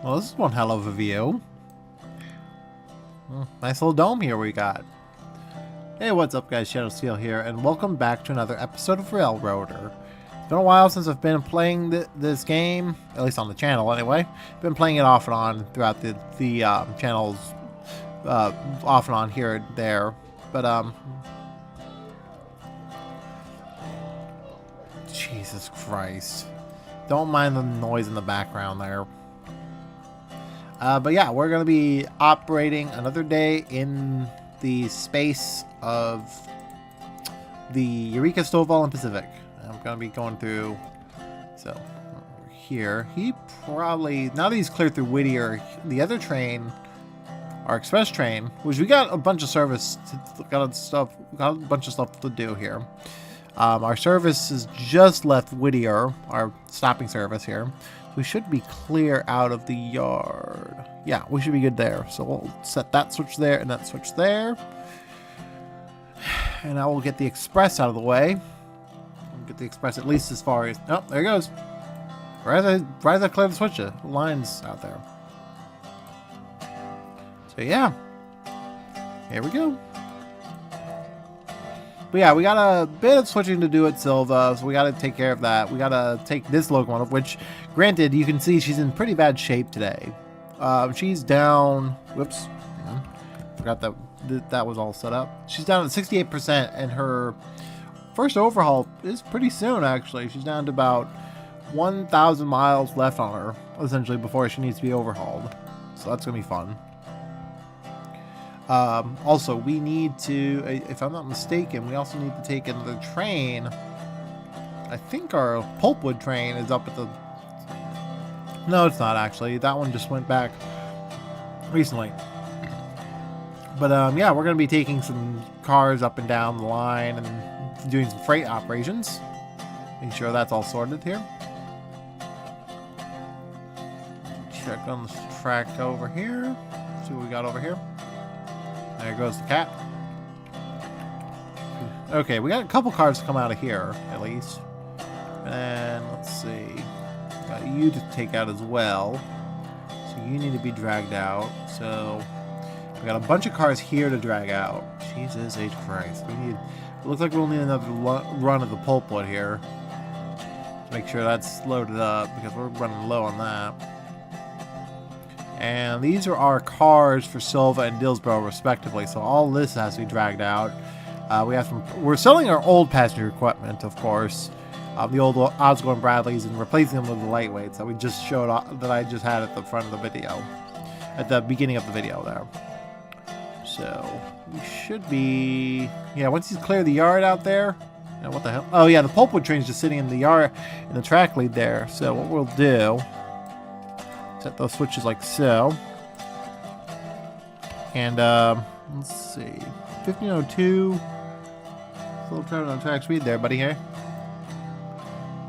Well, this is one hell of a view. Nice little dome here we got. Hey, what's up guys, Shadow Steel here, and welcome back to another episode of Railroader. It's been a while since I've been playing this game, at least on the channel anyway. Been playing it off and on throughout the channels, off and on here and there. But, Jesus Christ. Don't mind the noise in the background there. But yeah, we're going to be operating another day in the space of the Eureka, Stovall, and Pacific. I'm going to be going through, so here, he probably, now that he's cleared through Whittier, the other train, our express train, which we got a bunch of service, got a bunch of stuff to do here. Our service has just left Whittier, our stopping service here. We should be clear out of the yard. Yeah, we should be good there. So we'll set that switch there and that switch there. And I will get the express out of the way. I'll get the express at least as far as... Oh, there it goes. Right as I clear the switch, the line's out there. So yeah. Here we go. But yeah, we got a bit of switching to do at Silva, so we got to take care of that. We got to take this locomotive, which, granted, you can see she's in pretty bad shape today. She's down... Whoops. Forgot that was all set up. She's down at 68%, and her first overhaul is pretty soon, actually. She's down to about 1,000 miles left on her, essentially, before she needs to be overhauled. So that's going to be fun. Also, we need to, if I'm not mistaken, we also need to take another train. I think our pulpwood train is up at the... No, it's not actually. That one just went back recently. But yeah, we're going to be taking some cars up and down the line and doing some freight operations. Making sure that's all sorted here. Check on the track over here. See what we got over here. There goes the cat. Okay, we got a couple cars to come out of here, at least. And let's see. Got you to take out as well. So you need to be dragged out. So we got a bunch of cars here to drag out. Jesus H. Christ. It looks like we'll need another run of the pulpwood here. To make sure that's loaded up, because we're running low on that. And these are our cars for Silva and Dillsborough, respectively. So all this has to be dragged out. We're selling our old passenger equipment, of course, the old Osgood and Bradleys, and replacing them with the lightweights that we just showed that I just had at the front of the video, at the beginning of the video there. So we should be, yeah. Once he's cleared the yard out there, what the hell? Oh yeah, the pulpwood train's just sitting in the yard in the track lead there. So what we'll do. Set those switches like so. And let's see, 1502. Still turning on track speed there, buddy. Here.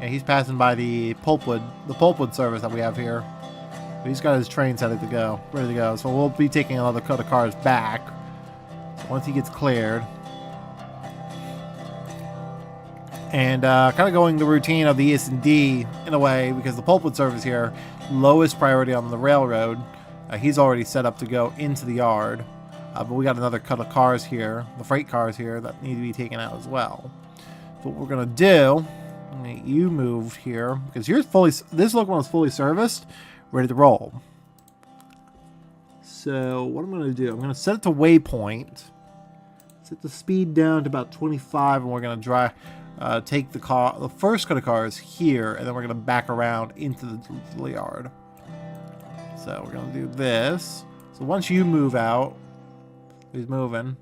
Yeah, he's passing by the pulpwood service that we have here. He's got his train ready to go. So we'll be taking another cut of cars back once he gets cleared. And kind of going the routine of the ES&D in a way, because the pulpwood service here, lowest priority on the railroad. He's already set up to go into the yard. But we got another cut of cars here, the freight cars here, that need to be taken out as well. So what we're going to do, you move here, because this locomotive is fully serviced, ready to roll. So what I'm going to do, I'm going to set it to waypoint, set the speed down to about 25, and we're going to take the first cut of cars here, and then we're going to back around into the yard. So we're going to do this. So once you move out, he's moving,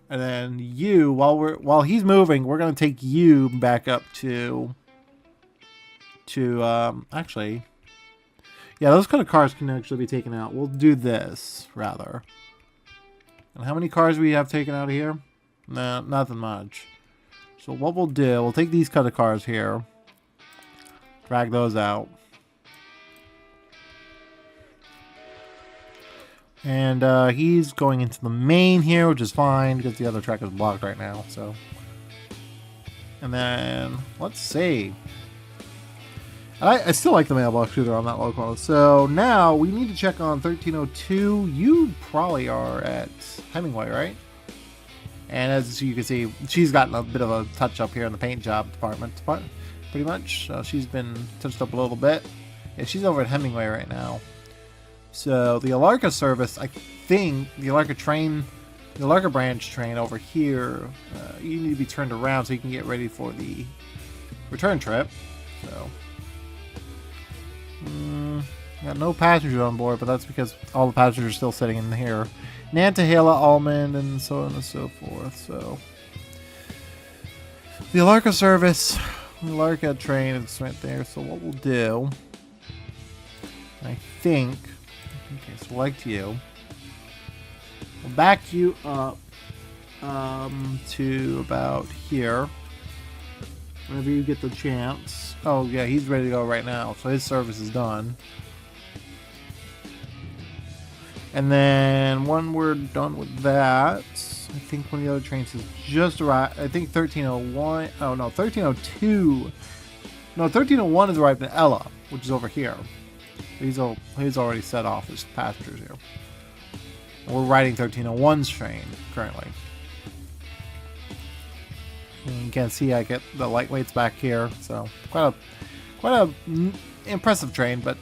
and then you, while he's moving, we're going to take you back up to actually, yeah, those kind of cars can actually be taken out. We'll do this rather. And how many cars we have taken out of here? Nah, nothing much. So what we'll do, we'll take these cut of cars here, drag those out, and he's going into the main here, which is fine because the other track is blocked right now. So, and then let's see. I still like the mailbox shooter on that local. So now we need to check on 1302. You probably are at Hemingway, right? And as you can see, she's gotten a bit of a touch up here in the paint job department, pretty much. So she's been touched up a little bit. Yeah, she's over at Hemingway right now. So the Alarka service, I think, the Alarka branch train over here, you need to be turned around so you can get ready for the return trip. So, got no passengers on board, but that's because all the passengers are still sitting in here. Nantahala, Almond, and so on and so forth. So, the Alarka service, the Alarka train is right there. So what we'll do, I think, okay, select you. We'll back you up to about here. Whenever you get the chance. Oh yeah, he's ready to go right now, so his service is done. And then when we're done with that, I think one of the other trains has just arrived. I think 1301. Oh no, 1302. No, 1301 has arrived in Ella, which is over here. He's already set off his passengers here. We're riding 1301's train currently. And you can see I get the lightweights back here, so quite a impressive train, but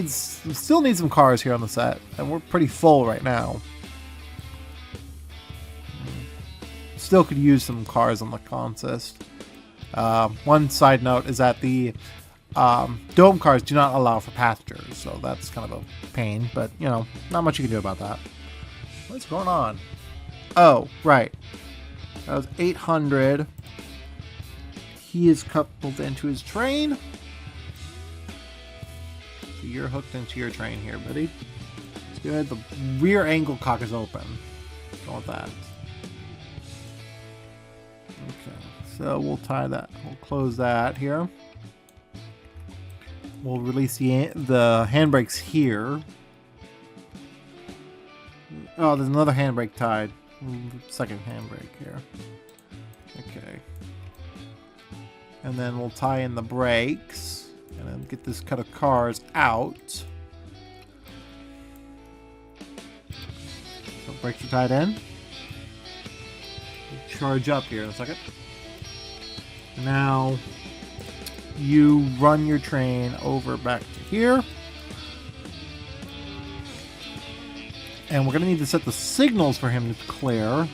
still needs some cars here on the set, and we're pretty full right now. Still could use some cars on the consist. One side note is that the dome cars do not allow for passengers, so that's kind of a pain, but you know, not much you can do about that. What's going on? Oh, right. That was 800. He is coupled into his train. So you're hooked into your train here, buddy. It's good. The rear angle cock is open. Go with that. Okay. So we'll tie that. We'll close that here. We'll release the handbrakes here. Oh, there's another handbrake tied. Second handbrake here. Okay. And then we'll tie in the brakes. And then get this cut of cars out. So brakes are tied in. We'll charge up here in a second. Now, you run your train over back to here. And we're going to need to set the signals for him to clear.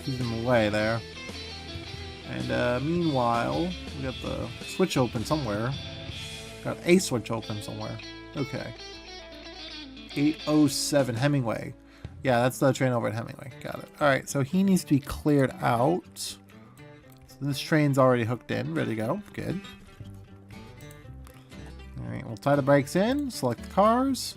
He's in the way there. And meanwhile, we got the switch open somewhere. Got a switch open somewhere. Okay. 807 Hemingway. Yeah, that's the train over at Hemingway. Got it. Alright, so he needs to be cleared out. So this train's already hooked in. Ready to go. Good. Alright, we'll tie the brakes in. Select the cars.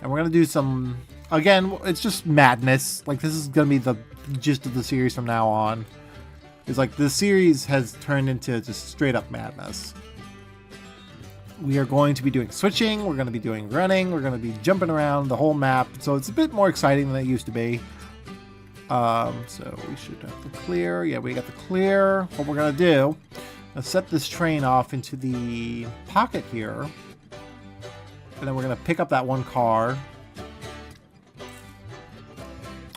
And we're going to do some... Again, it's just madness. Like, this is going to be the gist of the series from now on. It's like, the series has turned into just straight up madness. We are going to be doing switching. We're going to be doing running. We're going to be jumping around the whole map. So it's a bit more exciting than it used to be. So we should have the clear. Yeah, we got the clear. What we're going to do, let's set this train off into the pocket here. And then we're going to pick up that one car.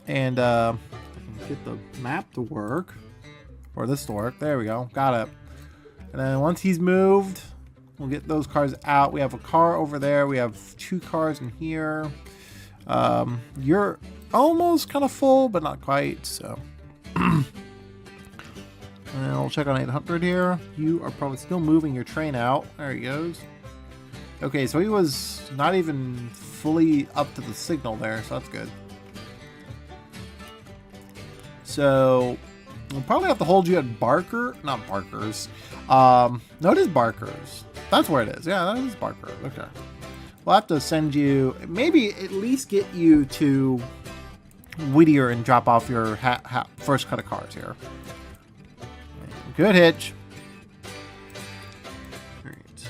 And get the map to work. Or this to work. There we go. Got it. And then once he's moved, we'll get those cars out. We have a car over there. We have 2 cars in here. You're almost kind of full, but not quite. So, and we'll check on 800 here. You are probably still moving your train out. There he goes. Okay, so he was not even fully up to the signal there, so that's good. So we'll probably have to hold you at Barker. Not Barker's. No, it is Barker's. That's where it is. Yeah, that is Barker. Okay. We'll have to send you, maybe at least get you to Whittier and drop off your first cut of cars here. Good hitch. All right.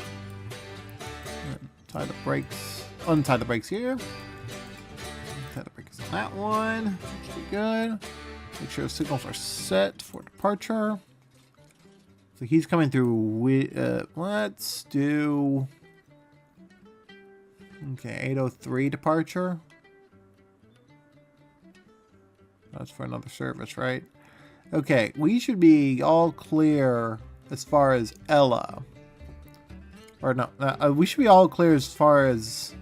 Tie the brakes. Untie the brakes here. Tie the brakes on that one. Should be good. Make sure the signals are set for departure. So he's coming through. Let's do. Okay, 803 departure. That's for another service, right? Okay, we should be all clear as far as Ella. Or no, we should be all clear as far as...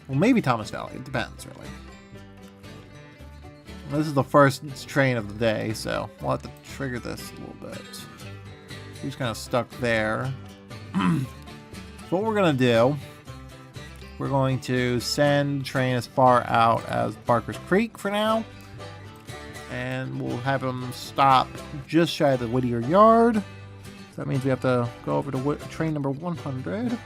Well, maybe Thomas Valley. It depends, really. This is the first train of the day, so we'll have to trigger this a little bit. He's kind of stuck there. What we're going to do, we're going to send train as far out as Barker's Creek for now. And we'll have him stop just shy of the Whittier Yard. So that means we have to go over to train number 100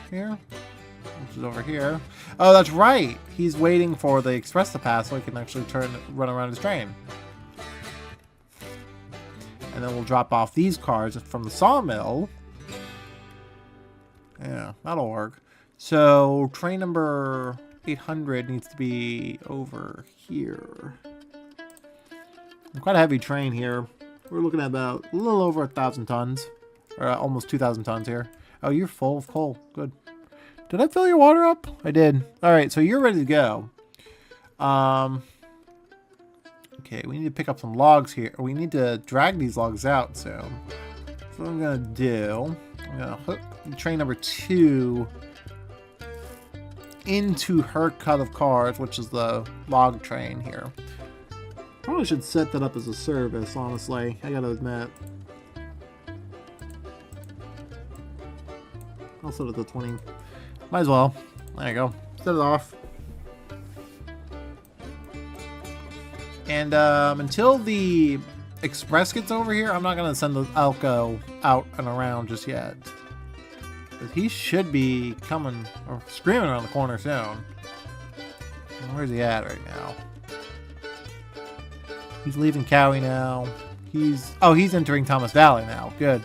here, which is over here. Oh, that's right. He's waiting for the express to pass so he can actually run around his train. And then we'll drop off these cars from the sawmill. Yeah, that'll work. So train number 800 needs to be over here. Quite a heavy train here. We're looking at about a little over 1,000 tons. Or almost 2,000 tons here. Oh, you're full of coal. Good. Did I fill your water up? I did. Alright, so you're ready to go. Okay, we need to pick up some logs here. We need to drag these logs out, so... what I'm going to do... I'm going to hook train number 2 into her cut of cars, which is the log train here. Probably should set that up as a service, honestly. I gotta admit. I'll set it to 20. Might as well. There you go. Set it off. And until the express gets over here, I'm not gonna send the Alco out and around just yet. Because he should be coming or screaming around the corner soon. Where's he at right now? He's leaving Cowie now. He's entering Thomas Valley now. Good.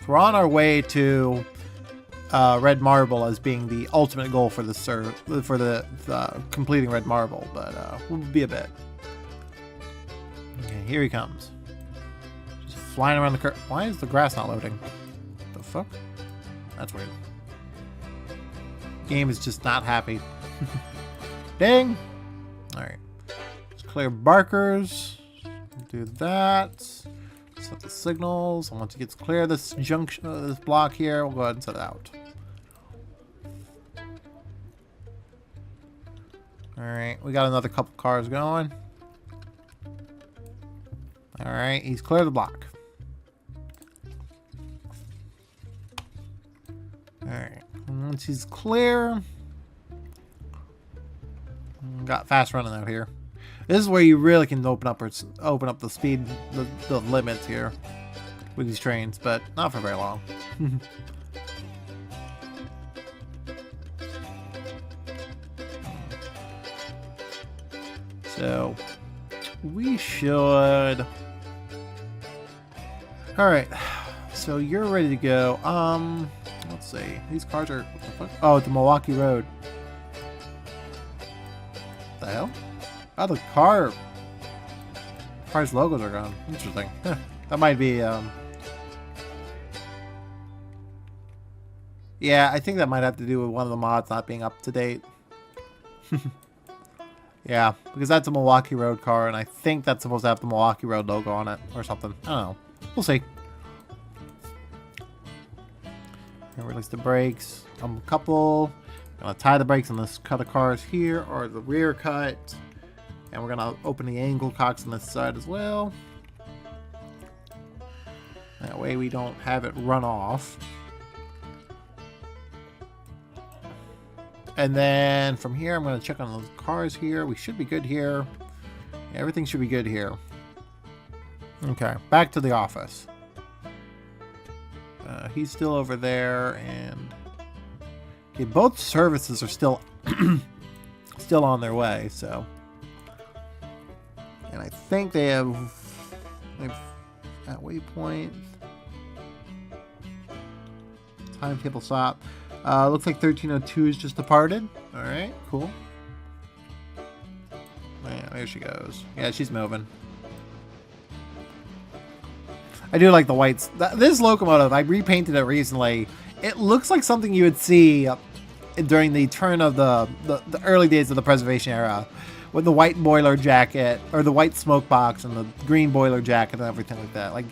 We're on our way to Red Marble as being the ultimate goal for the completing Red Marble, but we'll be a bit. Okay, here he comes. Just flying around the curve. Why is the grass not loading? What the fuck? That's weird. Game is just not happy. Dang! Alright. Let's clear Barkers. Do that. Set the signals. Once it gets clear, this junction, this block here, we'll go ahead and set it out. Alright, we got another couple cars going. Alright, he's cleared the block. Alright, once he's clear, got fast running out here. This is where you really can open up the speed, the limits here with these trains, but not for very long. So we should. All right. So you're ready to go. Let's see. These cars are. What the fuck? Oh, the Milwaukee Road. What the hell? Oh, the car's logos are gone. Interesting. That might be, yeah, I think that might have to do with one of the mods not being up to date. Yeah, because that's a Milwaukee Road car, and I think that's supposed to have the Milwaukee Road logo on it, or something. I don't know. We'll see. Release the brakes. A couple. Gonna tie the brakes on this cut of cars here, or the rear cut. And we're going to open the angle cocks on this side as well. That way we don't have it run off. And then from here, I'm going to check on the cars here. We should be good here. Yeah, everything should be good here. Okay, back to the office. He's still over there. And okay, both services are still, still on their way, so... And I think they have at waypoint timetable stop. Looks like 1302 is just departed. All right, cool. Yeah, there she goes. Yeah, she's moving. I do like the whites. This locomotive, I repainted it recently. It looks like something you would see during the turn of the early days of the preservation era, with the white boiler jacket or the white smoke box and the green boiler jacket and everything like that. Like,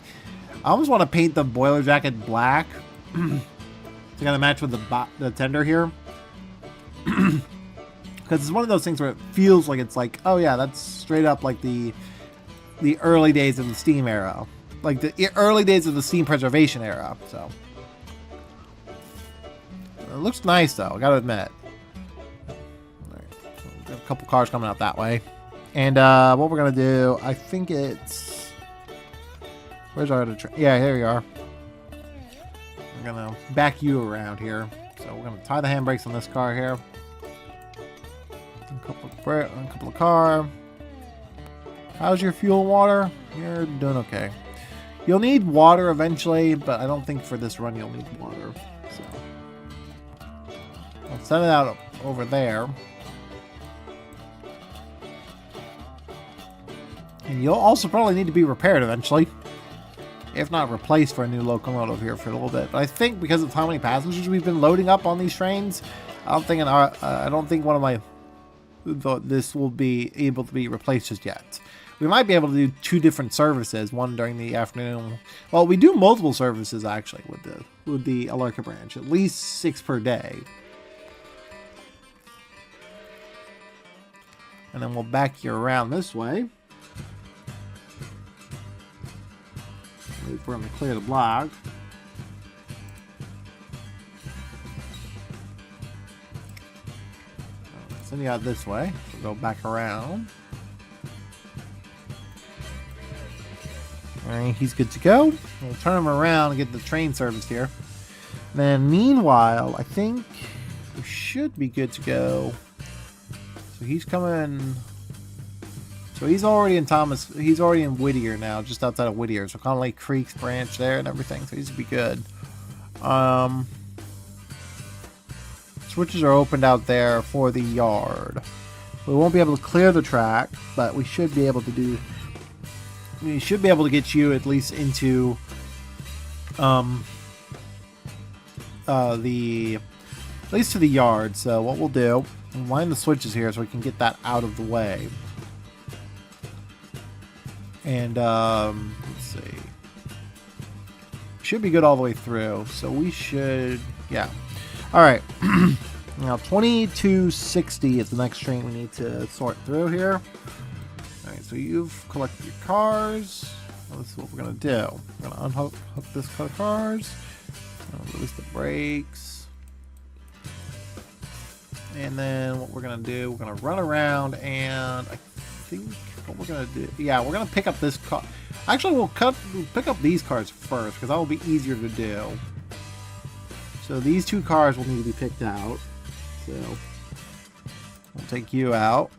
I almost want to paint the boiler jacket black to kind of match with the tender here, because it's one of those things where it feels like it's like, oh yeah, that's straight up like the early days of the steam era, like the early days of the steam preservation era. So it looks nice though, I gotta admit. A couple cars coming out that way, and what we're gonna do, I think it's, where's our other yeah, here we are. We're gonna back you around here, so we're gonna tie the handbrakes on this car here. A couple of car. How's your fuel and water? You're doing okay. You'll need water eventually, but I don't think for this run you'll need water. So I'll send it out over there. And you'll also probably need to be repaired eventually, if not replaced for a new locomotive here for a little bit. But I think because of how many passengers we've been loading up on these trains, I don't think one of my this will be able to be replaced just yet. We might be able to do 2 different services, one during the afternoon. Well, we do multiple services actually with the Alarka branch, at least 6 per day. And then we'll back you around this way. Wait for him to clear the block. Send you out this way. We'll go back around. Alright, he's good to go. We'll turn him around and get the train service here. Then meanwhile, I think we should be good to go. So he's coming. So he's already in he's already in Whittier now, just outside of Whittier. So Connolly Creek's branch there and everything. So he's gonna be good. Switches are opened out there for the yard. We won't be able to clear the track, but we should be able to do. We should be able to get you at least into at least to the yard. So what we'll do, we'll line the switches here so we can get that out of the way. And let's see, should be good all the way through. So we should, yeah. All right. Now 2260 is the next train we need to sort through here. All right, so you've collected your cars. Well, this is what we're gonna do. We're gonna unhook this car of cars. Release the brakes. And then what we're gonna do, we're gonna run around, and I think what we're gonna do, yeah, we're gonna pick up this car. Actually, we'll pick up these cars first because that will be easier to do. So these 2 cars will need to be picked out. So we'll take you out.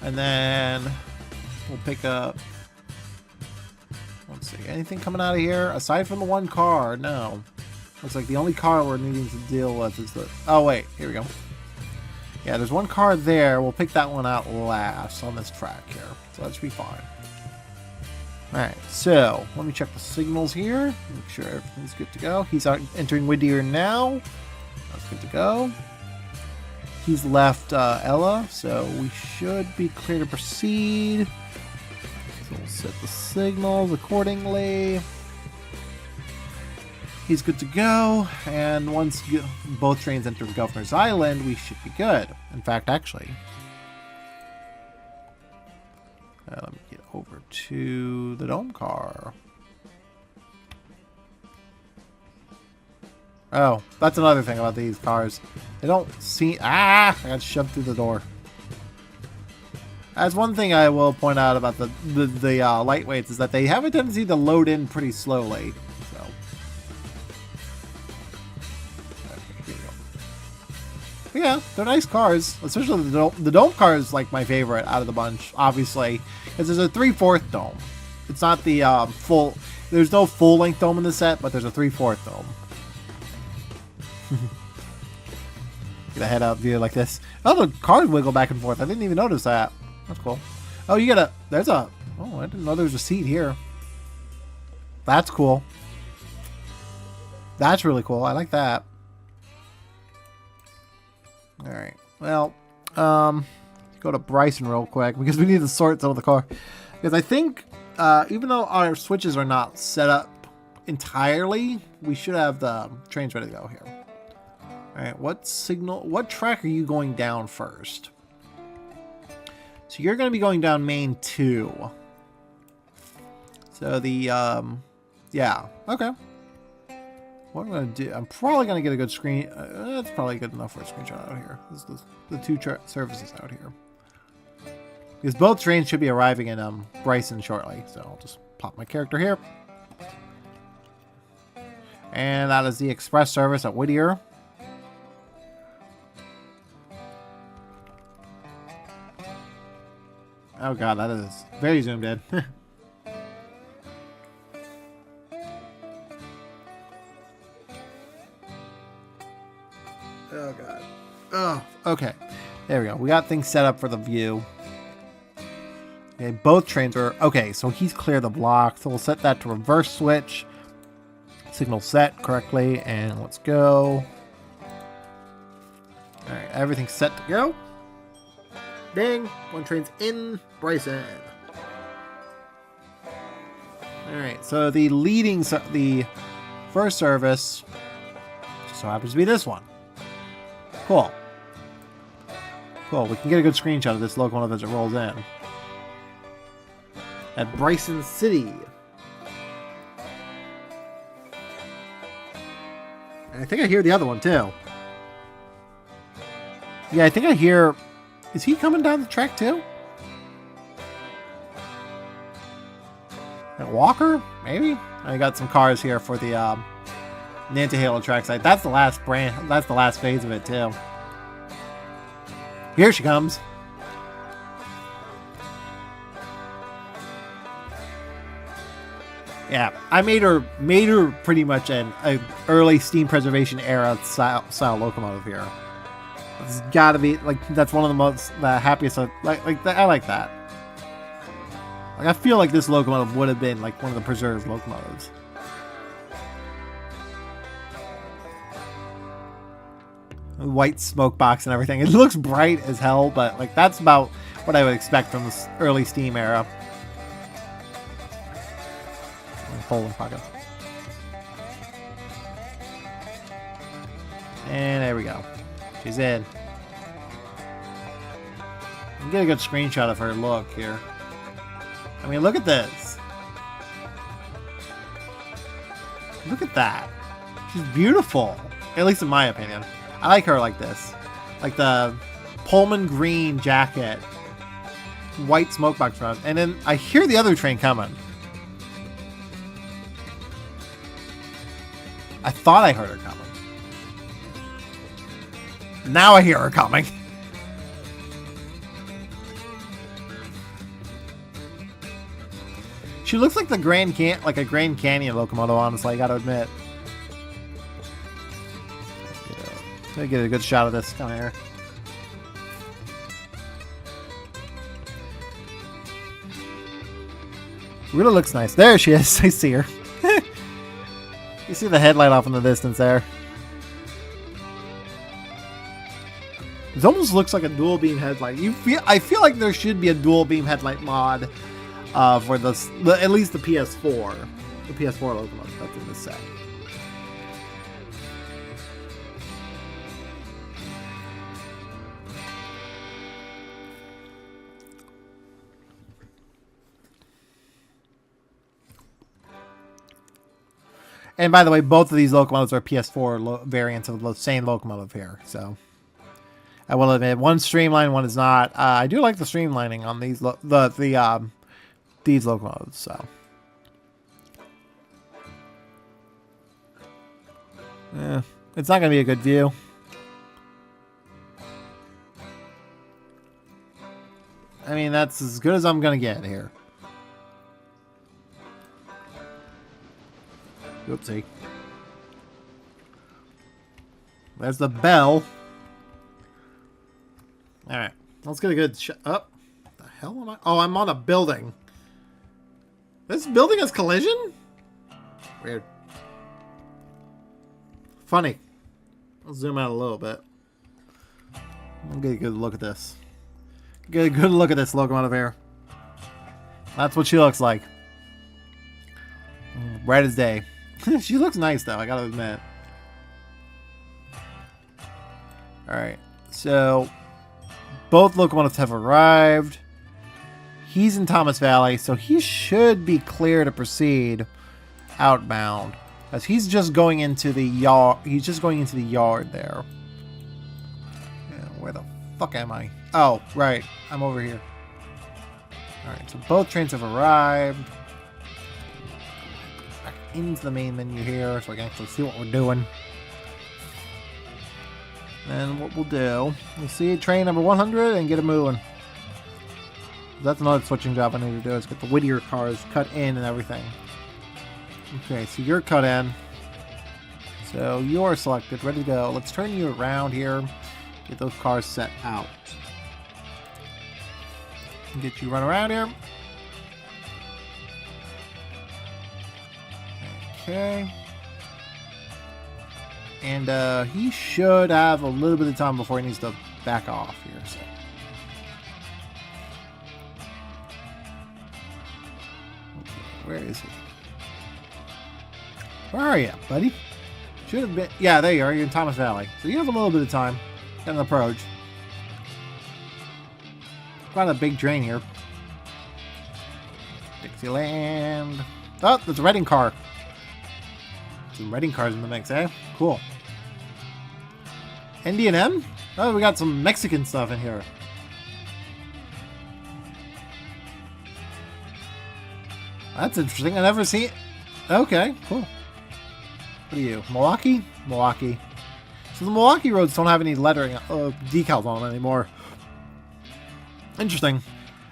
And then we'll pick up, let's see, anything coming out of here aside from the 1 car? No. Looks like the only car we're needing to deal with is the, oh wait, here we go. Yeah, there's 1 car there. We'll pick that one out last on this track here. So that should be fine. Alright, so let me check the signals here. Make sure everything's good to go. He's out entering Whittier now. That's good to go. He's left Ella, so we should be clear to proceed. So we'll set the signals accordingly. He's good to go, and once both trains enter Governor's Island, we should be good. In fact, actually, let me get over to the dome car. Oh, that's another thing about these cars. They don't see. I got shoved through the door. That's one thing I will point out about the lightweights is that they have a tendency to load in pretty slowly. So, but yeah, they're nice cars. Especially the dome car is like my favorite out of the bunch, obviously, because there's a 3/4 dome. It's not the full. There's no full length dome in the set, but there's a 3/4 dome. Get a head out view like this. Oh, the cars wiggle back and forth. I didn't even notice that. That's cool. Oh, you gotta... There's a... Oh, I didn't know there was a seat here. That's cool. That's really cool. I like that. Alright. Well, go to Bryson real quick because we need to sort some of the car. Because I think, even though our switches are not set up entirely, we should have the trains ready to go here. Alright, what track are you going down first? So you're going to be going down main 2. So the, yeah, okay. What I'm going to do, I'm probably going to get a good screen. That's probably good enough for a screenshot out here. This is the two services out here. Because both trains should be arriving in Bryson shortly. So I'll just pop my character here. And that is the express service at Whittier. Oh god, that is very zoomed in. Oh god. Oh, okay. There we go. We got things set up for the view. Okay, both trains are... Okay, so he's cleared the block. So we'll set that to reverse switch. Signal set correctly. And let's go. Alright, everything's set to go. Ding! One train's in Bryson. Alright, so the the first service just so happens to be this one. Cool. Cool, we can get a good screenshot of this locomotive as it rolls in. At Bryson City. And I think I hear the other one too. Yeah, I think I hear... Is he coming down the track too? At Walker? Maybe? I got some cars here for the Nantahala Trackside. That's the last brand. That's the last phase of it too. Here she comes. Yeah, I made her pretty much an early steam preservation era style locomotive here. It's gotta be like that's one of the happiest. I like that. Like I feel like this locomotive would have been like one of the preserved locomotives. White smoke box and everything. It looks bright as hell, but like that's about what I would expect from this early steam era. Folding pocket. And there we go. She's in. You can get a good screenshot of her look here. I mean, look at this. Look at that. She's beautiful. At least in my opinion. I like her like this. Like the Pullman green jacket. White smokebox front. And then I hear the other train coming. I thought I heard her coming. Now I hear her coming. She looks like a Grand Canyon locomotive, honestly, I gotta admit. Let me get a good shot of this. Come here. Really looks nice. There she is. I see her. You see the headlight off in the distance there. It almost looks like a dual beam headlight. I feel like there should be a dual beam headlight mod for at least the PS4. The PS4 locomotive that's in this set. And by the way, both of these locomotives are PS4 variants of the same locomotive here. So I will admit, one's streamlined, one is not. I do like the streamlining on these these locomotives. So yeah, it's not going to be a good view. I mean, that's as good as I'm going to get here. Oopsie. There's the bell. Alright. Let's get a good shot. Oh. What the hell am I? Oh, I'm on a building. This building has collision? Weird. Funny. I'll zoom out a little bit. I'll get a good look at this. Get a good look at this locomotive here. That's what she looks like. Bright as day. She looks nice though, I gotta admit. Alright, so both locomotives have arrived. He's in Thomas Valley, so he should be clear to proceed outbound. As he's just going into the yard. He's just going into the yard there. Yeah, where the fuck am I? Oh, right. I'm over here. Alright, so both trains have arrived. Back into the main menu here so I can actually see what we're doing. And what we'll do, we'll see train number 100 and get it moving. That's another switching job I need to do, is get the Whittier cars cut in and everything. Okay, so you're cut in. So you're selected, ready to go. Let's turn you around here. Get those cars set out. Get you run around here. Okay. And he should have a little bit of time before he needs to back off here. So. Okay, where is he? Where are you, buddy? Should have been... Yeah, there you are. You're in Thomas Valley. So you have a little bit of time. Got an approach. Quite a big train here. Dixieland. Oh, there's a Reading car. Some Reading cars in the mix, eh? Cool. ND&M? Oh, we got some Mexican stuff in here. That's interesting. I never seen it. Okay, cool. What are you? Milwaukee? Milwaukee. So the Milwaukee roads don't have any lettering, decals on them anymore. Interesting.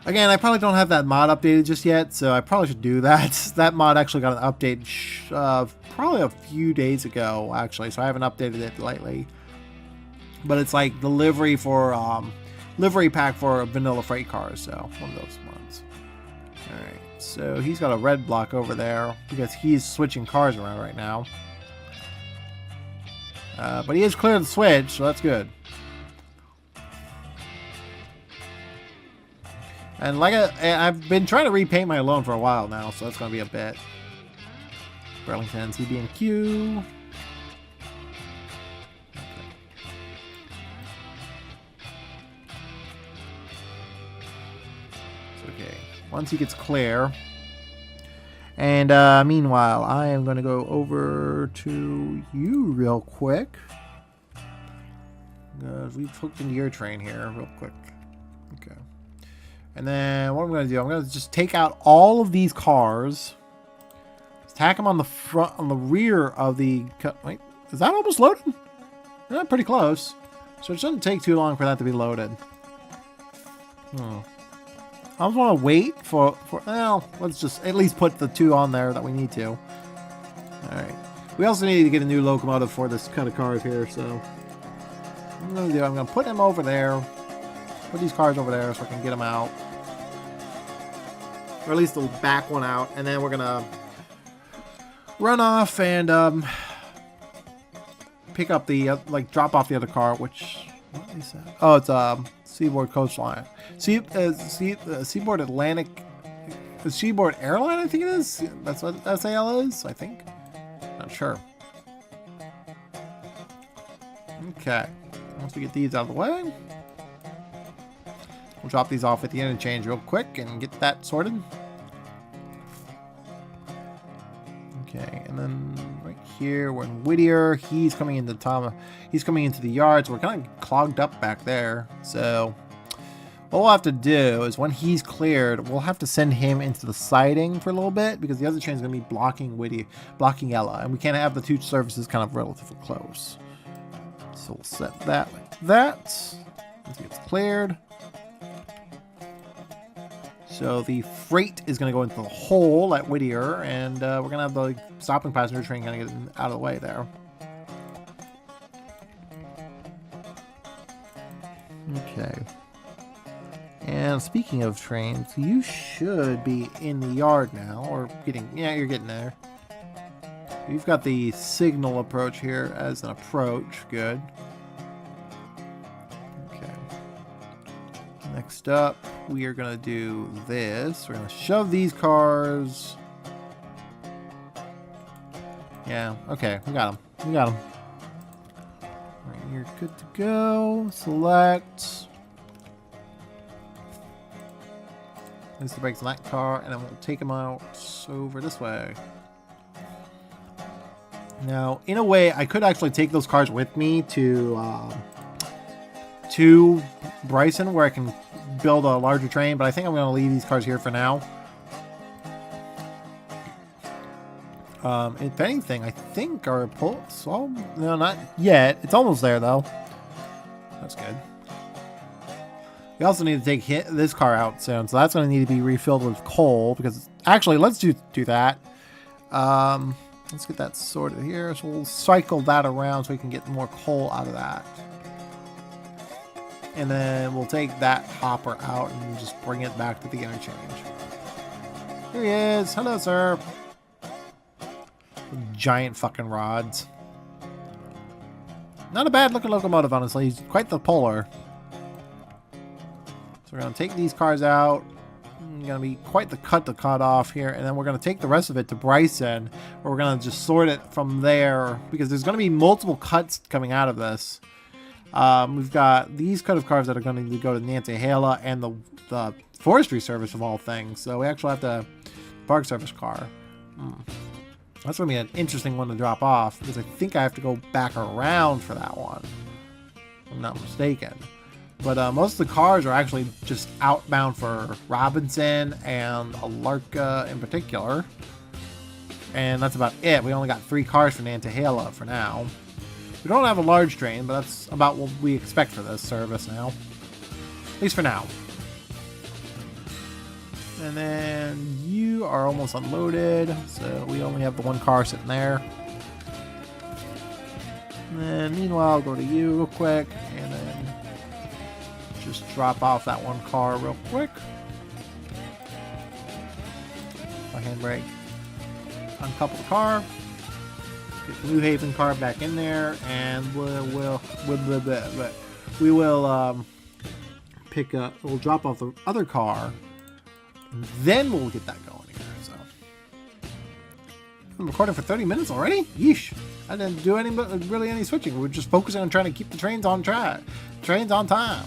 Again, I probably don't have that mod updated just yet, so I probably should do that. That mod actually got an update probably a few days ago, actually, so I haven't updated it lately. But it's like the livery for livery pack for vanilla freight cars, so one of those mods. Alright, so he's got a red block over there because he's switching cars around right now. But he is clear to switch, so that's good. And like I've been trying to repaint my loan for a while now, so that's going to be a bit. Burlington, CB&Q. Okay, once he gets clear. And meanwhile, I am going to go over to you real quick. We've hooked into your train here real quick. Okay. And then what I'm going to do, I'm going to just take out all of these cars. Stack them on the front, on the rear of the... Wait, is that almost loaded? Yeah, pretty close. So it shouldn't take too long for that to be loaded. I just want to wait for... Well, let's just at least put the two on there that we need to. Alright. We also need to get a new locomotive for this kind of cars here, so... What I'm going to do, I'm going to put them over there. Put these cars over there so I can get them out. Or at least the back one out. And then we're going to run off and pick up the... drop off the other car, which... What is that? Oh, it's Seaboard Coastline. Seaboard Atlantic... Seaboard Airline, I think it is? That's what SAL is, I think. Not sure. Okay. Once we get these out of the way... We'll drop these off at the interchange real quick and get that sorted. Okay, and then right here we're in Whittier. He's coming into the yards. We're kind of clogged up back there. So what we'll have to do is when he's cleared, we'll have to send him into the siding for a little bit because the other train's gonna be blocking Ella, and we can't have the two services kind of relatively close. So we'll set that like that. Once it gets cleared. So the freight is going to go into the hole at Whittier, and we're going to have the stopping passenger train kind of get out of the way there. Okay. And speaking of trains, you should be in the yard now, or yeah, you're getting there. You've got the signal approach here as an approach. Good. Okay. Next up, we are going to do this. We're going to shove these cars. Yeah, okay, we got them. We got them. All right, you're good to go. Select. Place the brakes on that car, and then we'll take them out over this way. Now, in a way, I could actually take those cars with me to Bryson, where I can build a larger train, but I think I'm going to leave these cars here for now. If anything, I think our pulse... Well, no, not yet. It's almost there, though. That's good. We also need to take this car out soon, so that's going to need to be refilled with coal, because... Actually, let's do that. Let's get that sorted here. So we'll cycle that around so we can get more coal out of that. And then we'll take that hopper out and just bring it back to the interchange. Here he is. Hello, sir. Giant fucking rods. Not a bad looking locomotive, honestly. He's quite the puller. So we're going to take these cars out. Going to be quite the cut to cut off here, and then we're going to take the rest of it to Bryson, where we're going to just sort it from there, because there's going to be multiple cuts coming out of this. We've got these cut of cars that are going to need to go to Nantahala and the forestry service of all things, so we actually have the park service car. That's going to be an interesting one to drop off, because I think I have to go back around for that one, if I'm not mistaken. But most of the cars are actually just outbound for Robinson and Alarka in particular. And that's about it. We only got 3 cars for Nantahala for now. We don't have a large train, but that's about what we expect for this service now. At least for now. And then you are almost unloaded, so we only have the 1 car sitting there. And then meanwhile, I'll go to you real quick, and then just drop off that 1 car real quick. My handbrake. Uncouple the car. Get the New Haven car back in there, and we'll pick up. We'll drop off the other car, and then we'll get that going here. So I'm recording for 30 minutes already. Yeesh! I didn't do any switching. We were just focusing on trying to keep the trains on track, trains on time.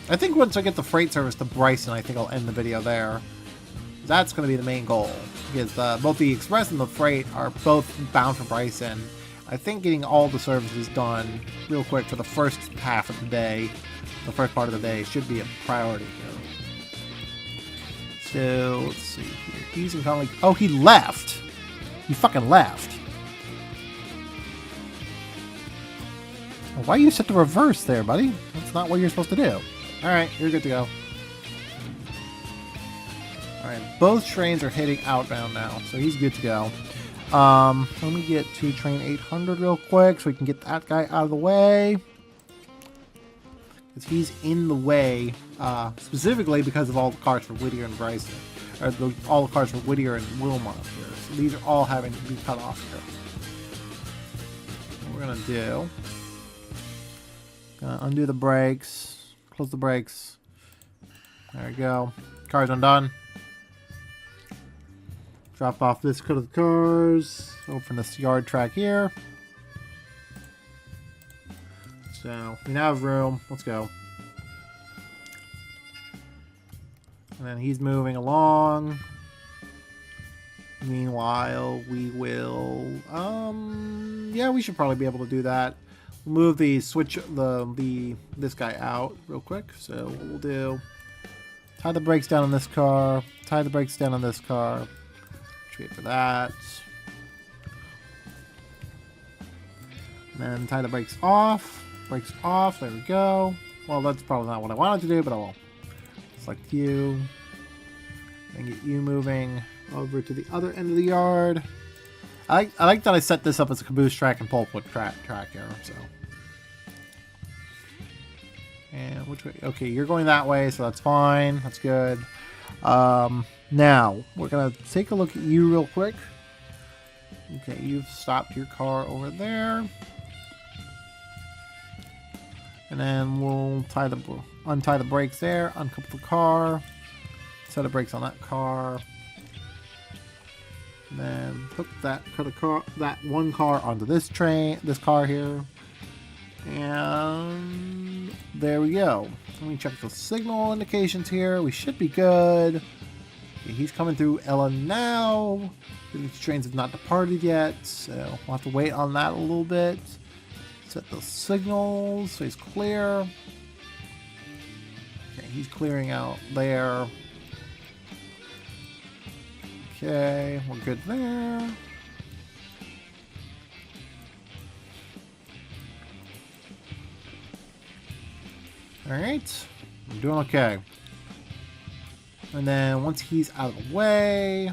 I think once I get the freight service to Bryson, I think I'll end the video there. That's going to be the main goal, because both the express and the freight are both bound for Bryson. I think getting all the services done real quick for the first half of the day, the first part of the day, should be a priority here. So, let's see here. He's in kind of like... Oh, he left! He fucking left. Why are you set to reverse there, buddy? That's not what you're supposed to do. Alright, you're good to go. Alright, both trains are heading outbound now, so he's good to go. Let me get to train 800 real quick so we can get that guy out of the way. Because he's in the way, specifically because of all the cars for Whittier and Bryson. Or all the cars for Whittier and Wilmot here. So these are all having to be cut off here. What we're going to do... undo the brakes. Close the brakes. There we go. Car's undone. Drop off this cut of the cars. Open this yard track here. So, we now have room. Let's go. And then he's moving along. Meanwhile, we will... yeah, we should probably be able to do that. Move the switch, this guy out real quick. So what we'll do, tie the brakes down on this car, tie the brakes down on this car, wait for that, and then tie the brakes off, there we go. Well, that's probably not what I wanted to do, but I will. Select you, and get you moving over to the other end of the yard. I like that I set this up as a caboose track and pulpwood track here, so. And which way? Okay, you're going that way, so that's fine. That's good. Now, we're going to take a look at you real quick. Okay, you've stopped your car over there. And then we'll untie the brakes there, uncouple the car, set the brakes on that car. And then hook that one car onto this car here. And there we go. Let me check the signal indications here. We should be good. Okay, he's coming through Ella now. These trains have not departed yet, so we'll have to wait on that a little bit. Set those signals so he's clear. Okay, he's clearing out there. Okay, we're good there. Alright, I'm doing okay. And then once he's out of the way,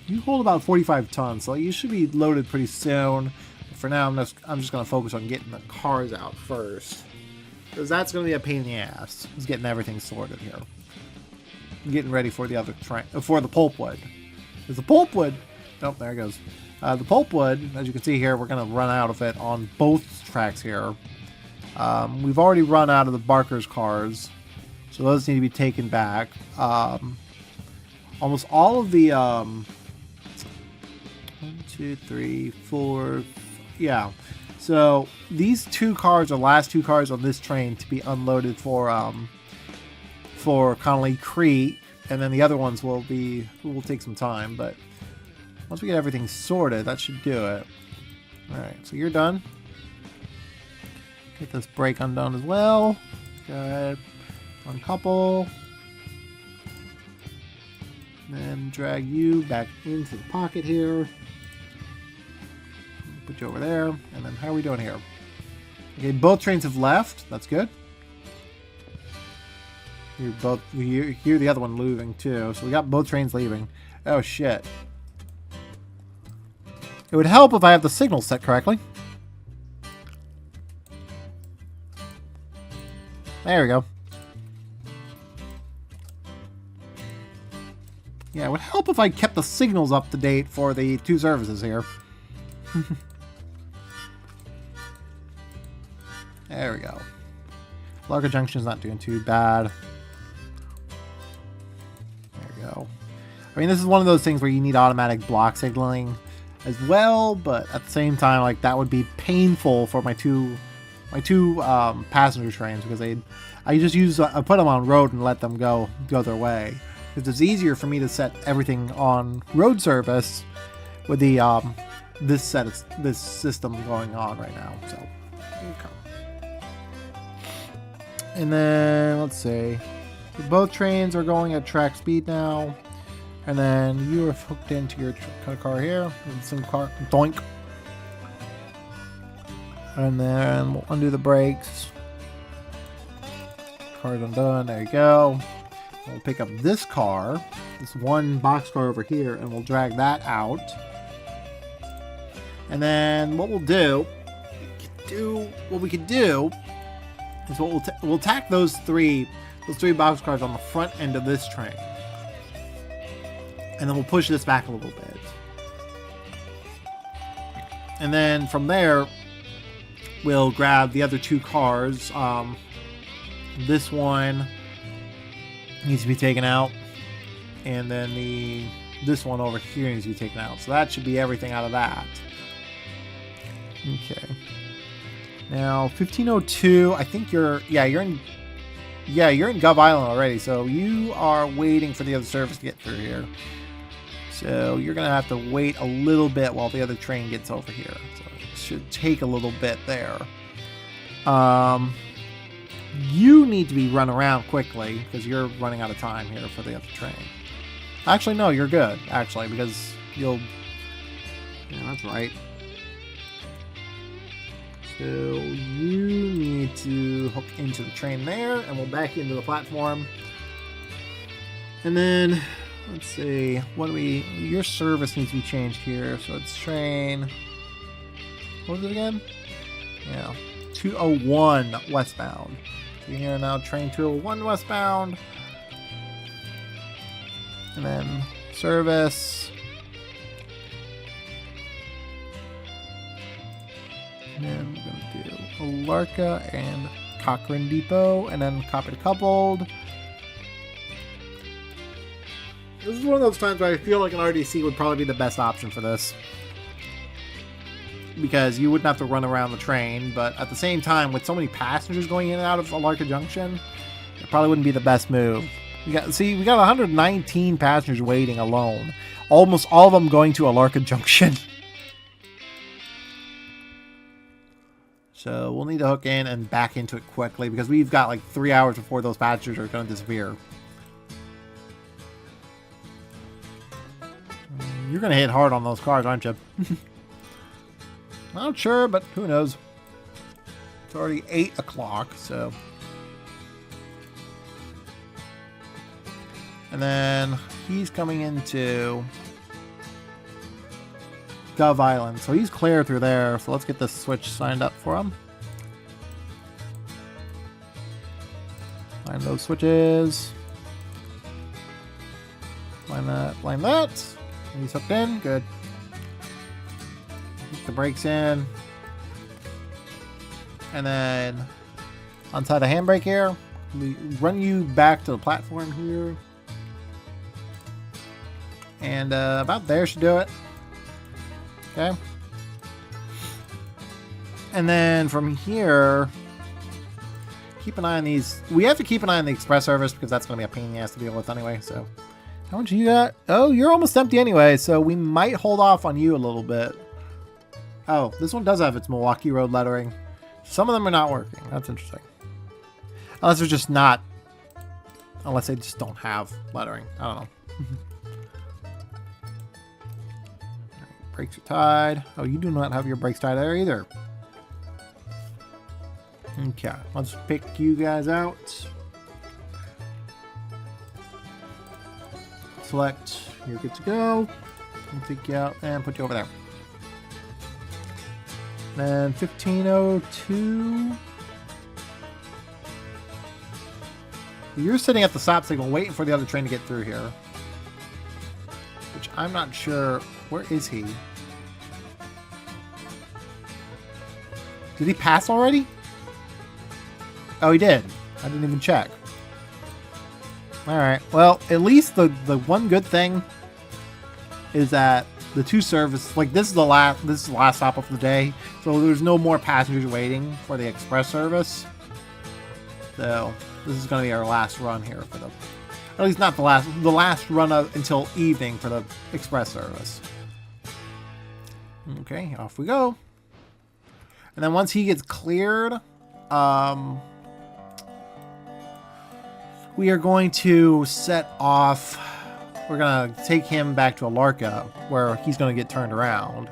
you hold about 45 tons, so you should be loaded pretty soon. For now, I'm just going to focus on getting the cars out first, because that's going to be a pain in the ass. Is getting everything sorted here. I'm getting ready for the other train, for the pulpwood. Because the pulpwood, oh, there it goes. The pulpwood, as you can see here, we're going to run out of it on both tracks here. We've already run out of the Barker's cars, so those need to be taken back. Almost all of the 1, 2, 3, 4. Yeah, so these 2 cars are the last 2 cars on this train to be unloaded for Connolly Crete, and then the other ones will take some time, but once we get everything sorted, that should do it. Alright, so you're done. Get this brake undone as well. Good. Uncouple. Then drag you back into the pocket here. Put you over there. And then how are we doing here? Okay, both trains have left. That's good. You hear the other one leaving too. So we got both trains leaving. Oh shit. It would help if I have the signal set correctly. There we go. Yeah, it would help if I kept the signals up to date for the 2 services here. There we go. Largo Junction's not doing too bad. There we go. I mean, this is one of those things where you need automatic block signaling as well, but at the same time, like, that would be painful for my two passenger trains, because I put them on road and let them go their way, because it's easier for me to set everything on road service with the this system going on right now. So okay. And then let's see, both trains are going at track speed now, and then you are hooked into your car here with some car doink. And then we'll undo the brakes. Car's undone. There you go. We'll pick up this car, this one box car over here, and we'll drag that out. And then what we'll do, is we'll tack those three box cars on the front end of this train, and then we'll push this back a little bit. And then from there, we'll grab the other 2 cars. This one needs to be taken out, and then this one over here needs to be taken out. So that should be everything out of that. Okay. Now 1502. I think you're in Gov Island already. So you are waiting for the other service to get through here. So you're gonna have to wait a little bit while the other train gets over here. So it should take a little bit there. You need to be run around quickly because you're running out of time here for the other train. Actually, no, you're good. Actually, because you'll. Yeah, that's right. So you need to hook into the train there, and we'll back into the platform. And then let's see, your service needs to be changed here. So it's train. What was it again? Yeah, 201 westbound. So you're here now, train 201 westbound. And then service. And then we're going to do Alarka and Cochrane Depot, and then copy to coupled. This is one of those times where I feel like an RDC would probably be the best option for this. Because you wouldn't have to run around the train, but at the same time, with so many passengers going in and out of Alarka Junction, it probably wouldn't be the best move. We got 119 passengers waiting alone. Almost all of them going to Alarka Junction. So we'll need to hook in and back into it quickly because we've got like 3 hours before those passengers are going to disappear. You're going to hit hard on those cars, aren't you? Not sure, but who knows. It's already 8 o'clock, so. And then he's coming into Dove Island. So he's clear through there. So let's get this switch signed up for him. Line those switches. Line that. Line that. He's hooked in. Good. Put the brakes in. And then untie the handbrake here. We run you back to the platform here. And about there should do it. Okay. And then from here, keep an eye on these. We have to keep an eye on the express service because that's going to be a pain in the ass to deal with anyway. So, how much you got? Oh, you're almost empty anyway. So we might hold off on you a little bit. Oh, this one does have its Milwaukee Road lettering. Some of them are not working. That's interesting. Unless they're just not. Unless they just don't have lettering. I don't know. Brakes are tied. Oh, you do not have your brakes tied there either. Okay, let's pick you guys out. Select, you're good to go. We'll take you out and put you over there. Then 1502. You're sitting at the stop signal waiting for the other train to get through here. Which I'm not sure. Where is he? Did he pass already? Oh, he did. I didn't even check. Alright. Well, at least the one good thing is that the two service, like this is the last stop of the day. So there's no more passengers waiting for the express service. So this is going to be our last run here for the, at least not the last run until evening for the express service. Okay, off we go. And then once he gets cleared, we are going to set off. We're going to take him back to Alarka, where he's going to get turned around.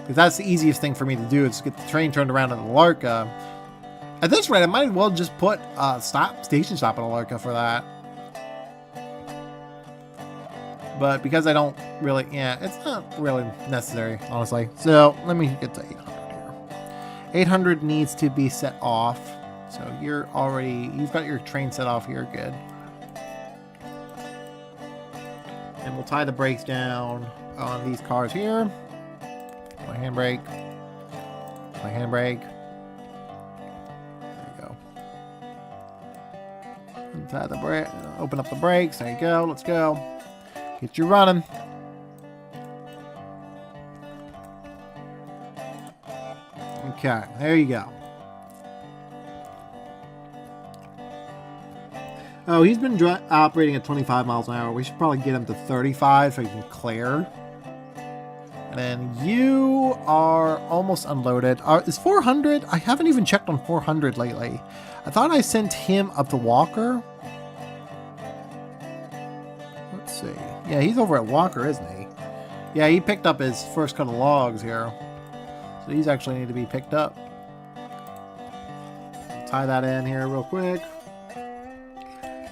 Because that's the easiest thing for me to do, is get the train turned around at Alarka. At this rate, I might as well just put a station stop at Alarka for that. But because I don't really, it's not really necessary, honestly. So let me get to 800 here. 800 needs to be set off. So you've got your train set off here, good. And we'll tie the brakes down on these cars here. My handbrake. My handbrake. There you go. Untie the brake. Open up the brakes. There you go. Let's go. Get you running. Okay, there you go. Oh, he's been operating at 25 miles an hour. We should probably get him to 35 so he can clear. And then you are almost unloaded. Is 400? I haven't even checked on 400 lately. I thought I sent him up to Walker. Let's see. Yeah, he's over at Walker, isn't he? Yeah, he picked up his first cut of logs here. So these actually need to be picked up. Tie that in here real quick.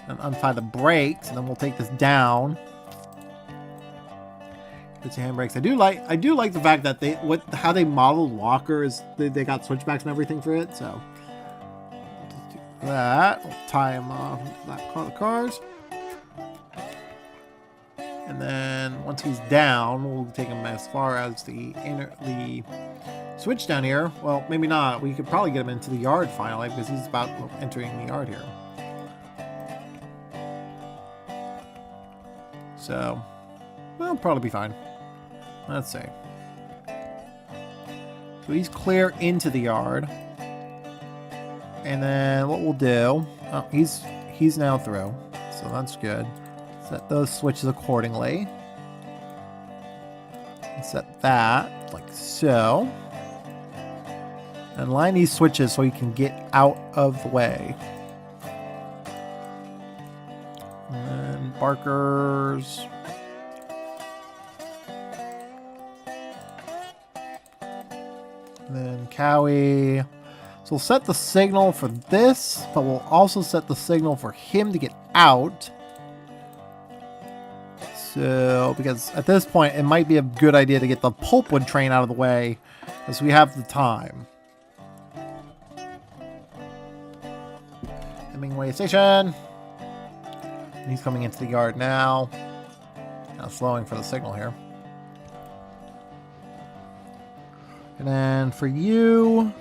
And untie the brakes, and then we'll take this down. It's handbrakes. I do like the fact that how they modeled walkers. They got switchbacks and everything for it. So just do that. We'll tie him off that car, the cars. And then once he's down, we'll take him as far as the switch down here. Well, maybe not. We could probably get him into the yard finally because he's about entering the yard here. So, we'll probably be fine. Let's see. So he's clear into the yard. And then what we'll do... Oh, he's now through. So that's good. Set those switches accordingly. And set that like so. And line these switches so you can get out of the way. And barkers. And then Cowie. So we'll set the signal for this, but we'll also set the signal for him to get out. So, because at this point, it might be a good idea to get the pulpwood train out of the way, as we have the time. Hemingway Station. And he's coming into the yard now. Now slowing for the signal here. And then for you,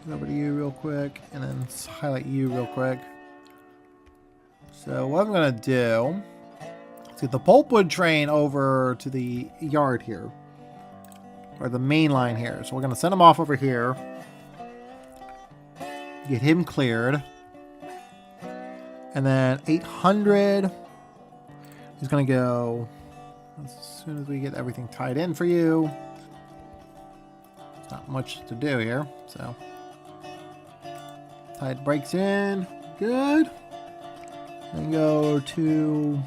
go over to you real quick, and then highlight you real quick. So what I'm gonna do is get the pulpwood train over to the yard here, or the main line here. So we're gonna send him off over here, get him cleared, and then 800 is gonna go as soon as we get everything tied in for you. Not much to do here, so tied brakes in, good. Then go to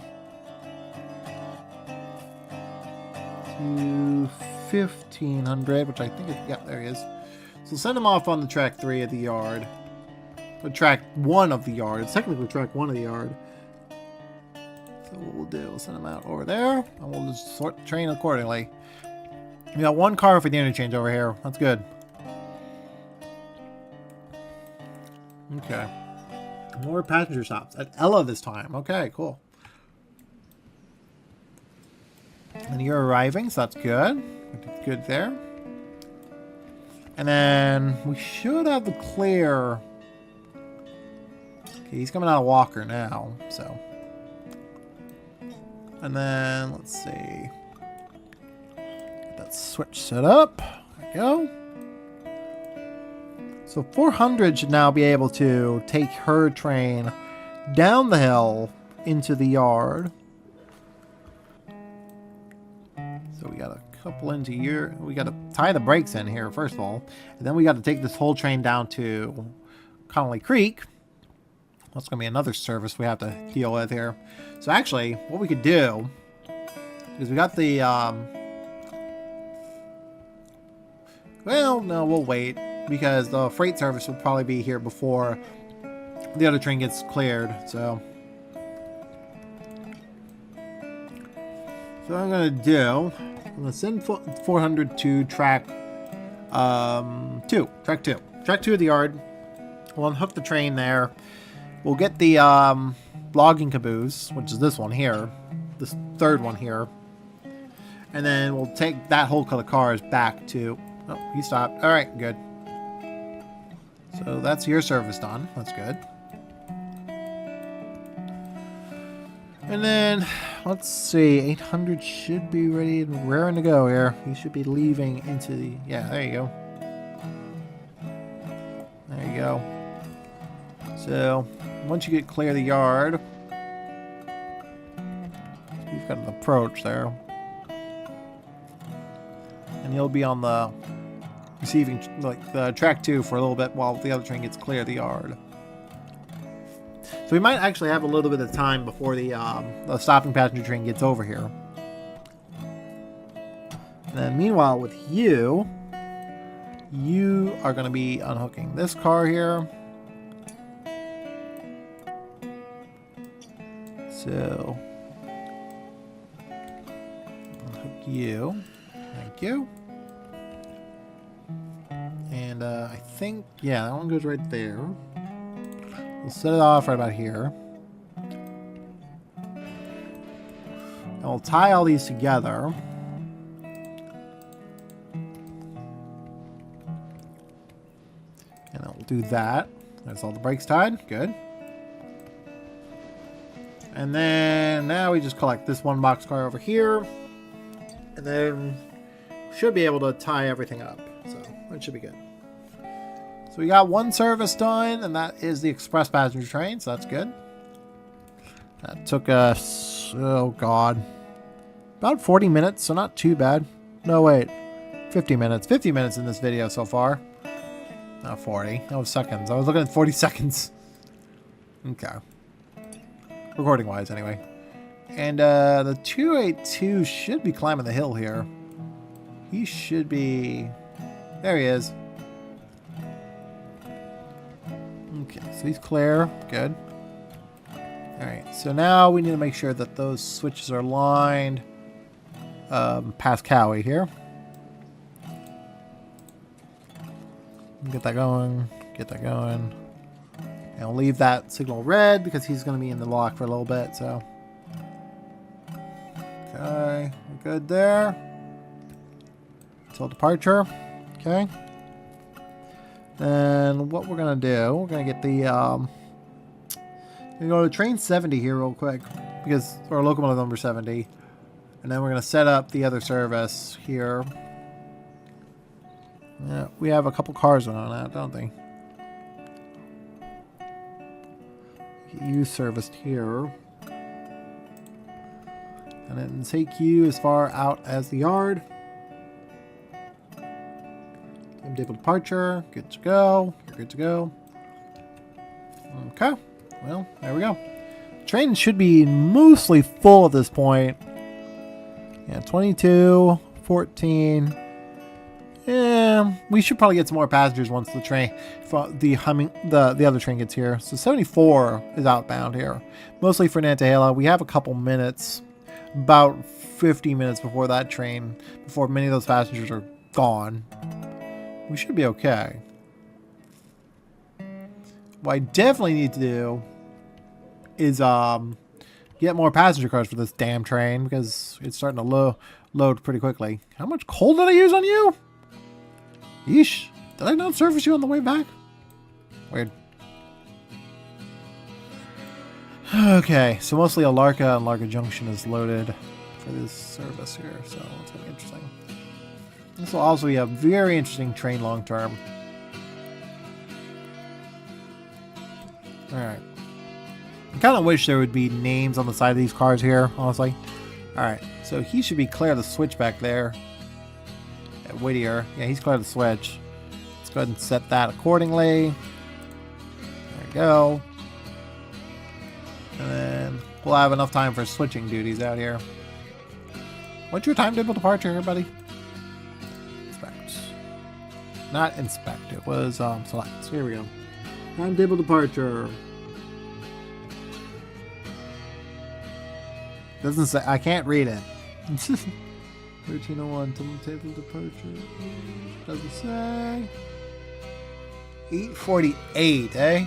1500, which I think is, yeah, there he is. So send him off on the track 3 of the yard, or track 1 of the yard. It's technically track 1 of the yard. So what we'll do, we'll send him out over there, and we'll just sort the train accordingly. We got 1 car for the interchange over here. That's good. Okay. More passenger stops at Ella this time. Okay, cool. And you're arriving, so that's good. Good there. And then we should have the clear. Okay, he's coming out of Walker now, so. And then let's see. That switch set up. There we go. So 400 should now be able to take her train down the hill into the yard. So we got a couple into here. We got to tie the brakes in here first of all, and then we got to take this whole train down to Connolly Creek. That's going to be another service we have to deal with here. So actually, what we could do is we got the well, no, we'll wait, because the freight service will probably be here before the other train gets cleared, so. So what I'm going to do, I'm going to send 400 to track 2. Track 2 of the yard. We'll unhook the train there. We'll get the logging caboose, which is this one here, this third one here. And then we'll take that whole cut of cars back to... Oh, he stopped. All right, good. So that's your service done. That's good. And then, let's see. 800 should be ready and raring to go here. He should be leaving into the... Yeah, there you go. There you go. So, once you get clear of the yard, you've got an approach there. And you'll be on the receiving, like, the track 2 for a little bit while the other train gets clear of the yard. So we might actually have a little bit of time before the stopping passenger train gets over here. And then meanwhile with you, you are going to be unhooking this car here. So hook you. Thank you. And I think, yeah, that one goes right there. We'll set it off right about here. And we'll tie all these together. And then we'll do that. There's all the brakes tied. Good. And then now we just collect this one boxcar over here. And then we should be able to tie everything up. So that should be good. So we got one service done, and that is the express passenger train. So that's good. That took us, oh God, about 40 minutes. So not too bad. No, wait. 50 minutes. 50 minutes in this video so far. Not 40. That was seconds. I was looking at 40 seconds. Okay. Recording wise, anyway. And the 282 should be climbing the hill here. He should be. There he is. Okay, so he's clear. Good. Alright, so now we need to make sure that those switches are lined past Cowie here. Get that going. Get that going. And we'll leave that signal red because he's going to be in the lock for a little bit, so. Okay, we're good there. Until departure. Okay. And what we're going to do, we're going to get the, we're going to go to train 70 here real quick, because, or locomotive number 70. And then we're going to set up the other service here. Yeah, we have a couple cars on that, don't they? Get you serviced here. And then take you as far out as the yard. Timetable departure. Good to go. You're good to go. Okay. Well, there we go. Train should be mostly full at this point. Yeah, 22, 14. Yeah, we should probably get some more passengers once the train, the other train gets here. So 74 is outbound here, mostly for Nantahala. We have a couple minutes, about 50 minutes before that train, before many of those passengers are gone. We should be okay. What I definitely need to do is get more passenger cars for this damn train, because it's starting to load pretty quickly. How much coal did I use on you? Yeesh. Did I not service you on the way back? Weird. Okay, so mostly Alarka and Larka Junction is loaded for this service here, so it's going to be interesting. This will also be a very interesting train long term. Alright. I kind of wish there would be names on the side of these cars here, honestly. Alright, so he should be clear of the switch back there. At Whittier. Yeah, he's clear of the switch. Let's go ahead and set that accordingly. There we go. And then we'll have enough time for switching duties out here. What's your timetable departure here, buddy? Inspect. Not inspect. It was select. So here we go. Timetable departure. Doesn't say. I can't read it. 1301 timetable departure. Doesn't say. 8:48, eh?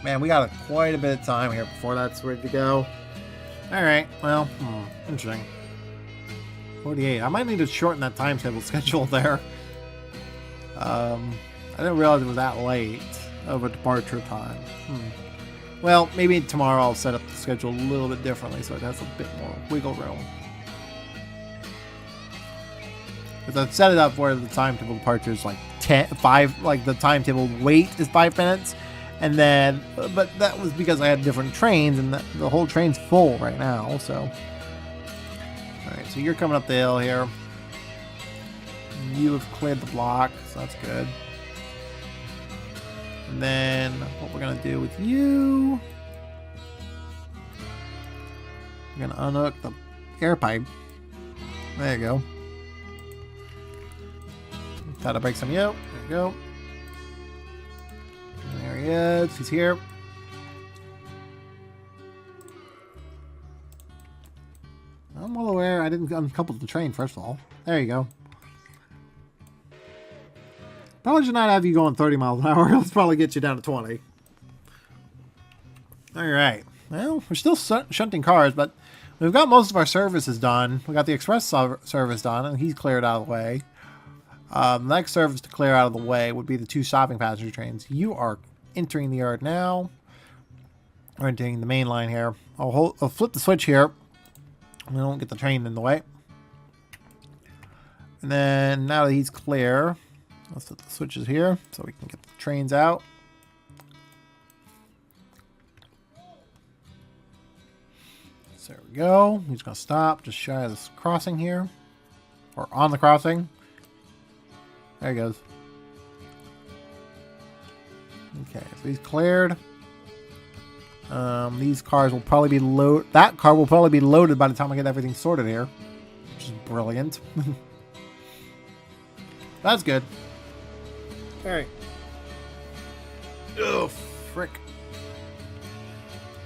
Man, we got quite a bit of time here before that's ready to go. Alright, well, interesting. 48. I might need to shorten that timetable schedule there. I didn't realize it was that late of a departure time. Well, maybe tomorrow I'll set up the schedule a little bit differently so it has a bit more wiggle room. Because I've set it up where the timetable departure is like 5, like the timetable wait is 5 minutes. And then, but that was because I had different trains, and the whole train's full right now, so. Alright, so you're coming up the hill here. You have cleared the block, so that's good. And then, what we're going to do with you... We're going to unhook the air pipe. There you go. Try to break some of you. There you go. There he is. He's here. I'm well aware I didn't uncouple the train, first of all. There you go. Probably should not have you going 30 miles an hour. Let's probably get you down to 20. Alright. Well, we're still shunting cars, but we've got most of our services done. We got the express service done, and he's cleared out of the way. The next service to clear out of the way would be the 2 stopping passenger trains. You are entering the yard now. We're entering the main line here. I'll flip the switch here. We don't get the train in the way. And then now that he's clear, let's put the switches here so we can get the trains out. So there we go. He's going to stop just shy of this crossing here. Or on the crossing. There he goes. Okay, so he's cleared. These cars will probably be loaded. That car will probably be loaded by the time I get everything sorted here. Which is brilliant. That's good. Alright. Oh, frick.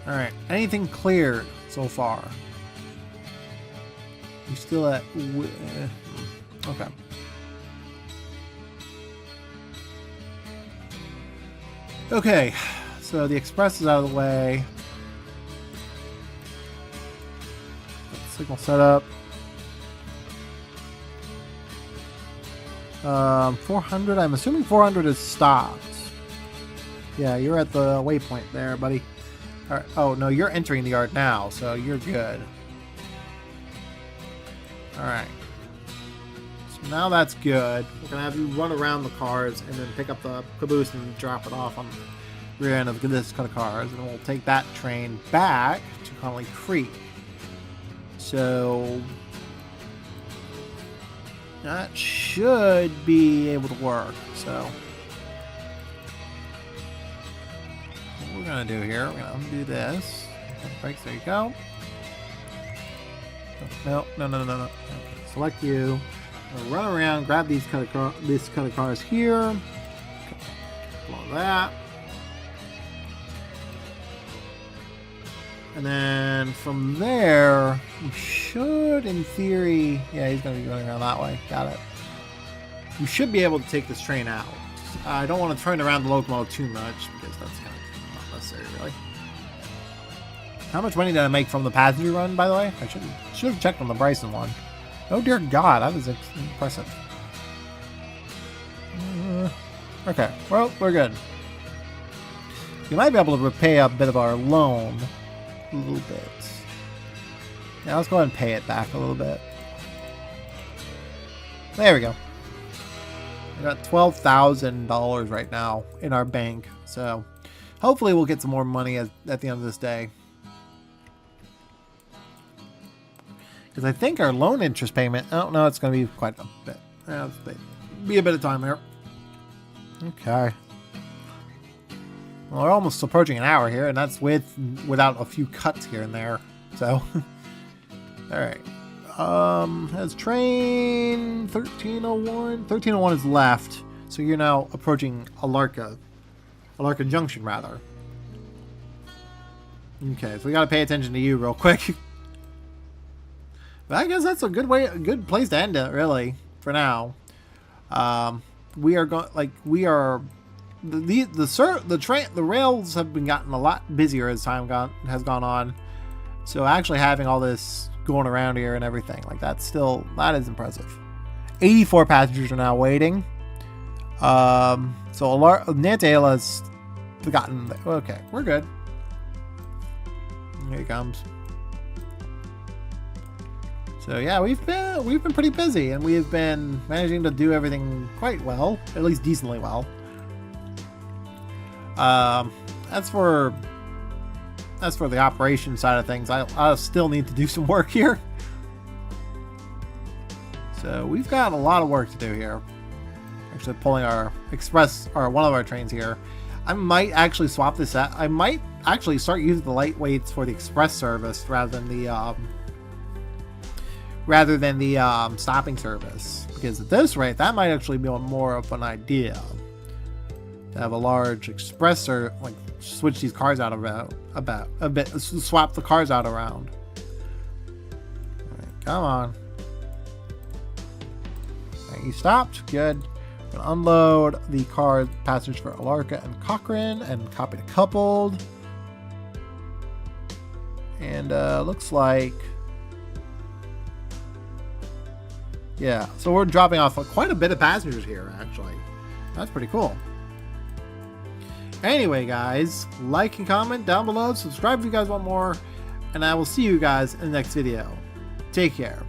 Alright. Anything cleared so far? You still at... okay. Okay. So the express is out of the way. Signal setup. 400. I'm assuming 400 is stopped. Yeah, you're at the waypoint there, buddy. All right. Oh no, you're entering the yard now, so you're good. All right. So now that's good. We're gonna have you run around the cars and then pick up the caboose and drop it off on the rear end of this kind of cars, and we'll take that train back to Connolly Creek. So that should be able to work. So what we're gonna do here, we're gonna undo this. Brakes, there you go. No. Okay, select you. Run around, grab these kind of cars here. Follow that. And then from there, we should, in theory... Yeah, he's going to be going around that way. Got it. You should be able to take this train out. I don't want to turn around the locomotive too much, because that's kind of not necessary, really. How much money did I make from the passenger run, by the way? I should have checked on the Bryson one. Oh, dear God, that was impressive. Okay, well, we're good. You might be able to repay a bit of our loan. A little bit. Yeah, let's go ahead and pay it back a little bit. There we go. We got $12,000 right now in our bank, so hopefully we'll get some more money at the end of this day. Because I think our loan interest payment... Oh, no, it's going to be quite a bit. Yeah, be a bit of time there. Okay. Well, we're almost approaching an hour here, and that's without a few cuts here and there. So, alright. Has train 1301? 1301 is left, so you're now approaching Alarka Junction, rather. Okay, so we gotta pay attention to you real quick. But I guess that's a good place to end it, really, for now. The rails have been gotten a lot busier as time has gone on. So actually having all this going around here and everything, like that is impressive. 84 passengers are now waiting. So Nantail has gotten. Okay, we're good. Here he comes. So yeah, we've been pretty busy, and we have been managing to do everything quite well, at least decently well. As for the operation side of things, I still need to do some work here. So we've got a lot of work to do here. Actually pulling our express, or one of our trains here. I might actually swap this out. I might actually start using the lightweights for the express service rather than the stopping service. Because at this rate, that might actually be more of an idea. To have a large express, or like switch these cars out a bit, swap the cars out around. All right. Come on. Right, you stopped. Good. I'm gonna unload the car passengers for Alarka and Cochrane and copy the coupled. And looks like, yeah, so we're dropping off quite a bit of passengers here, actually. That's pretty cool. Anyway, guys, like and comment down below, subscribe if you guys want more, and I will see you guys in the next video. Take care.